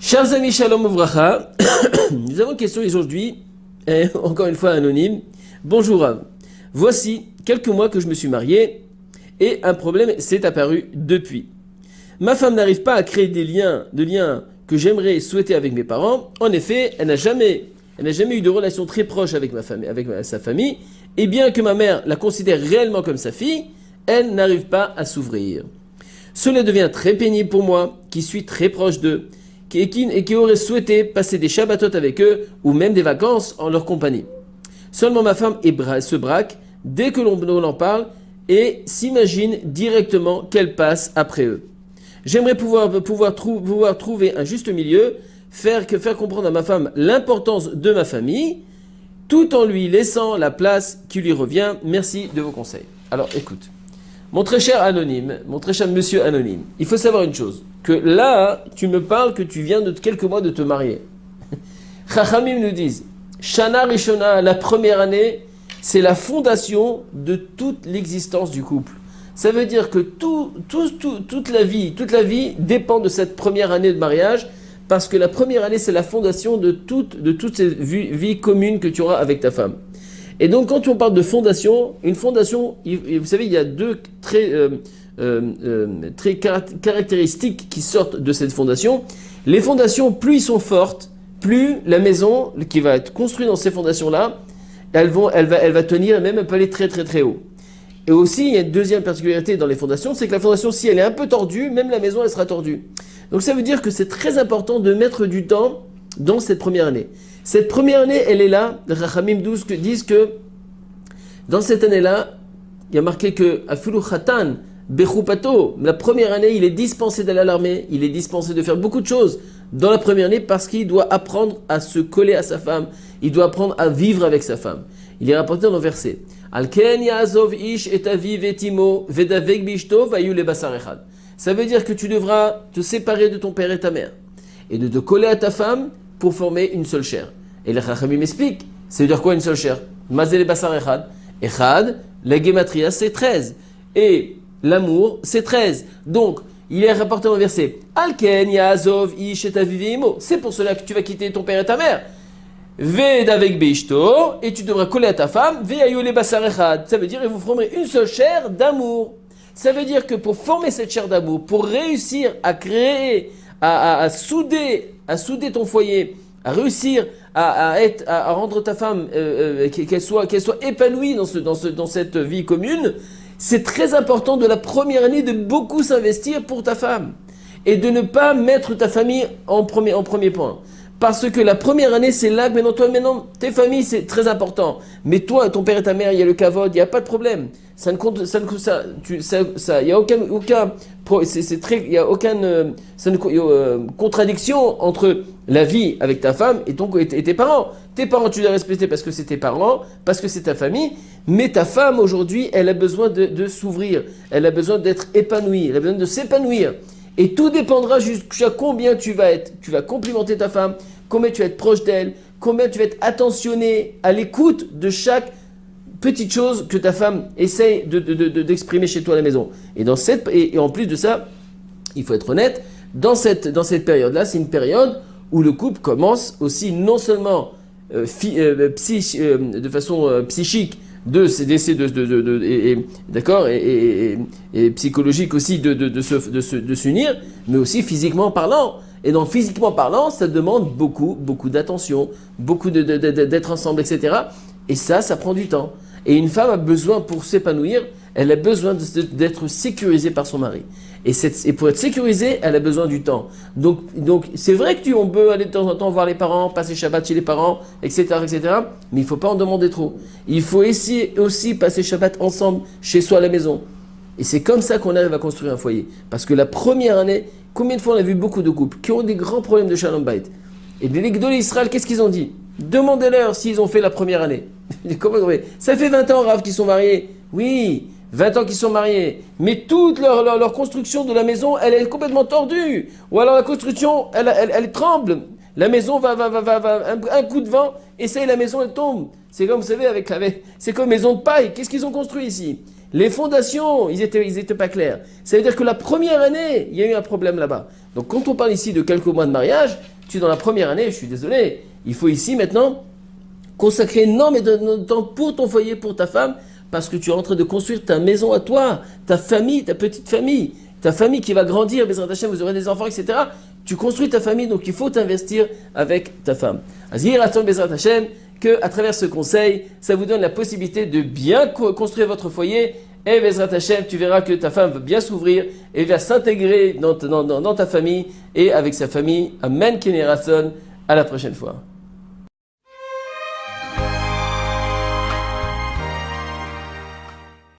Chers amis, shalom uvracha. Nous avons une question aujourd'hui, encore une fois anonyme. Bonjour Rav. Voici quelques mois que je me suis marié et un problème s'est apparu depuis. Ma femme n'arrive pas à créer des liens que j'aimerais souhaiter avec mes parents. En effet, elle n'a jamais eu de relation très proche avec sa famille. Et bien que ma mère la considère réellement comme sa fille, elle n'arrive pas à s'ouvrir. Cela devient très pénible pour moi, qui suis très proche d'eux, et qui aurait souhaité passer des Shabbatot avec eux, ou même des vacances en leur compagnie. Seulement ma femme se braque dès que l'on en parle et s'imagine directement qu'elle passe après eux. J'aimerais pouvoir trouver un juste milieu, faire comprendre à ma femme l'importance de ma famille, tout en lui laissant la place qui lui revient. Merci de vos conseils. Alors écoute, mon très cher monsieur anonyme, il faut savoir une chose, que là, tu me parles que tu viens de quelques mois de te marier. Chachamim nous disent, Shana Rishona, la première année, c'est la fondation de toute l'existence du couple. Ça veut dire que toute la vie dépend de cette première année de mariage, parce que la première année, c'est la fondation de toutes ces vies communes que tu auras avec ta femme. Et donc, quand on parle de fondation, une fondation, vous savez, il y a deux très caractéristiques qui sortent de cette fondation. Les fondations, plus ils sont fortes, plus la maison qui va être construite dans ces fondations-là, elle va tenir, même elle peut aller très très très haut. Et aussi, il y a une deuxième particularité dans les fondations, c'est que la fondation, si elle est un peu tordue, même la maison, elle sera tordue. Donc ça veut dire que c'est très important de mettre du temps dans cette première année. Cette première année, elle est là. Les Rachamim disent que dans cette année-là, il y a marqué que Afilu Khatan Bechupato, la première année, il est dispensé d'aller à l'armée, il est dispensé de faire beaucoup de choses dans la première année parce qu'il doit apprendre à se coller à sa femme, il doit apprendre à vivre avec sa femme. Il est rapporté dans le verset. Alken Yaazov Ish et Aviv et Timo Vedavek Bishto Vayu le Basar Echad. Ça veut dire que tu devras te séparer de ton père et ta mère et de te coller à ta femme pour former une seule chair. Et le Chachamim m'explique, ça veut dire quoi une seule chair? Mazel Basar Echad. Echad, la Gematria c'est 13. Et l'amour c'est 13. Donc, il est rapporté dans le verset Alken Yaazov Ish et Aviv et Imo. C'est pour cela que tu vas quitter ton père et ta mère. Ved avec Beishto, et tu devras coller à ta femme, Ve'ayole Basar Echad. Ça veut dire, et vous formerez une seule chair d'amour. Ça veut dire que pour former cette chair d'amour, pour réussir à créer, à souder ton foyer, à réussir à rendre ta femme, qu'elle soit épanouie dans cette vie commune, c'est très important de la première année de beaucoup s'investir pour ta femme. Et de ne pas mettre ta famille en premier point. Parce que la première année, c'est là que maintenant, tes familles, c'est très important. Mais toi, ton père et ta mère, il y a le kavod, il n'y a pas de problème. Ça ne compte, il y a aucune contradiction entre la vie avec ta femme et tes parents. Tes parents, tu les respectes parce que c'est tes parents, parce que c'est ta famille. Mais ta femme, aujourd'hui, elle a besoin de s'ouvrir. Elle a besoin d'être épanouie. Elle a besoin de s'épanouir. Et tout dépendra jusqu'à combien tu vas complimenter ta femme, combien tu vas être proche d'elle, combien tu vas être attentionné à l'écoute de chaque petite chose que ta femme essaye d'exprimer chez toi à la maison. Et en plus de ça, il faut être honnête, dans cette période-là, c'est une période où le couple commence aussi non seulement de façon psychique, d'accord, et psychologique aussi de s'unir, mais aussi physiquement parlant. Et donc physiquement parlant, ça demande beaucoup d'attention, beaucoup d'être ensemble, etc. Et ça prend du temps. Et une femme a besoin, pour s'épanouir, elle a besoin d'être sécurisée par son mari. Et pour être sécurisée, elle a besoin du temps. Donc c'est vrai qu'on peut aller de temps en temps voir les parents, passer Shabbat chez les parents, etc., etc. Mais il ne faut pas en demander trop. Il faut essayer aussi passer Shabbat ensemble, chez soi à la maison. Et c'est comme ça qu'on arrive à construire un foyer. Parce que la première année, combien de fois on a vu beaucoup de couples qui ont des grands problèmes de Shalom Bayit. Et les Gdolei Israël, qu'est-ce qu'ils ont dit? Demandez-leur s'ils ont fait la première année. Ça fait 20 ans, Rav, qu'ils sont mariés. Oui, 20 ans qu'ils sont mariés. Mais toute leur construction de la maison, elle est complètement tordue. Ou alors la construction, elle tremble. La maison va un coup de vent, et ça y est, la maison, elle tombe. C'est comme, vous savez, c'est comme maison de paille. Qu'est-ce qu'ils ont construit ici? Les fondations, ils étaient pas clairs. Ça veut dire que la première année, il y a eu un problème là-bas. Donc quand on parle ici de quelques mois de mariage, tu es dans la première année, je suis désolé, il faut ici maintenant consacrer énormément de temps pour ton foyer, pour ta femme, parce que tu es en train de construire ta maison à toi, ta famille, ta petite famille, ta famille qui va grandir, Bezrat Hashem, vous aurez des enfants, etc. Tu construis ta famille, donc il faut t'investir avec ta femme. Azir Ratzon Bezrat Hashem, que à travers ce conseil, ça vous donne la possibilité de bien construire votre foyer. Et Bezrat Hashem, tu verras que ta femme va bien s'ouvrir et va s'intégrer dans ta famille et avec sa famille. Amen, Kenny Ratzon. À la prochaine fois.